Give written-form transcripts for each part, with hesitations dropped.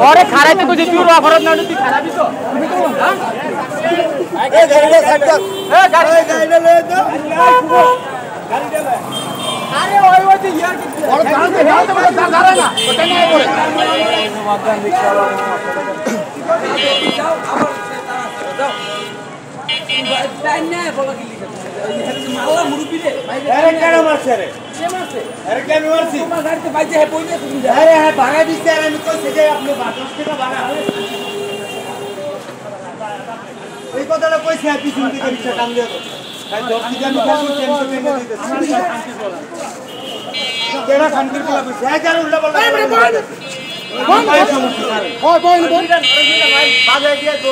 अरे खारायते तुझे तू ऑफरत ना तू खाराबी तो ए गाडीला साइड कर ए गाडीला ले तो गाडी दे अरे ओय ओय ते यार और गाल दे मला गारा ना पता नाही पडे वागदान रिक्षाला जाओ आवर जाओ लाइन नाही बोला गेली माला मुरुबी रे अरे केडा मारছে रे के मारছে अरे के मारছি তোমার গাড়িতে বাইজে হে পইতে তুমি अरे है भागा दिसते रे আমি কইছে যে আপনি 12 টাকা ভাড়া ওই কথাটা কইছে আপনি শুনতে কইছে কাম দিয়ে তো তাই 10 টাকা আমি কাজ টেনশন নিয়ে দিতেছি কেডা খানকির কলা কইছে এই যার উল্টা বললা কোন ভাই সমস্যা ওই বল ভাই বাজায় দিয়ে তো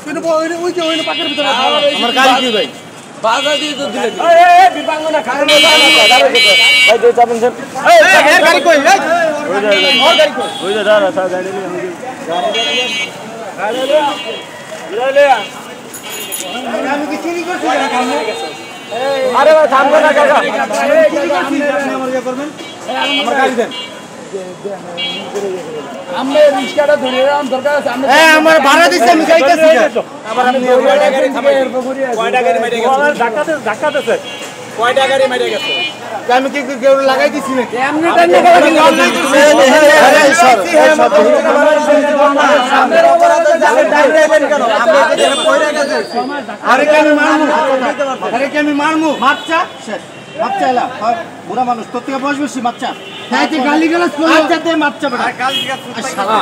কিন্তু ওই যে ওই পাকের ভিতরে আমার গাড়ি কি ভাই বাজা দিয়ে তো দিলে এই বিপাঙ্গনা খারাপ না দাঁড়া ভাই দে চাপেন স্যার এই গাড়ি কই এই ওর গাড়ি কই ওই যে দাঁড়া সব গাড়ি নিয়ে গাড়ি ले আমি কি চুরি করছি না কাম হয়ে গেছে আরে ভাই থামবে না কাকা চুরি করছি আমার কি করবেন আমার গাড়ি দেন আমরা রিস্কাটা ধরে রাম দরকার আছে আমরা এই আমার ভাড়া দিছে আমি যাইতেছি আবার আপনি কয়টা গাড়ি থামাই কয়টা গাড়ি মাইরে গেছে ধাক্কাতেছে কয়টা গাড়ি মাইরে গেছে আমি কি কেউ লাগাই দিছি না এমনি টাইম না আরে সামনের অপরাধ জালে ডাইরেক্ট কেন আমরা কি কইরা গেছে আরে কি আমি মারমু আরে কি আমি মারমু মারচা শেষ মারচা এলা বুড়া মানুষ তোর থেকে বয়স বেশি মারচা তাইতে গালি গালাজ করে আচ্ছা তে মারচা বেটা গালি গালাজ শালা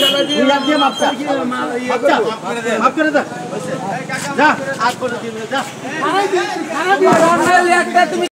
শালা দিয়ে মারচা মাফ করে দে যা হাত করে দিন যা খারাপ দিয়ে একটা তুমি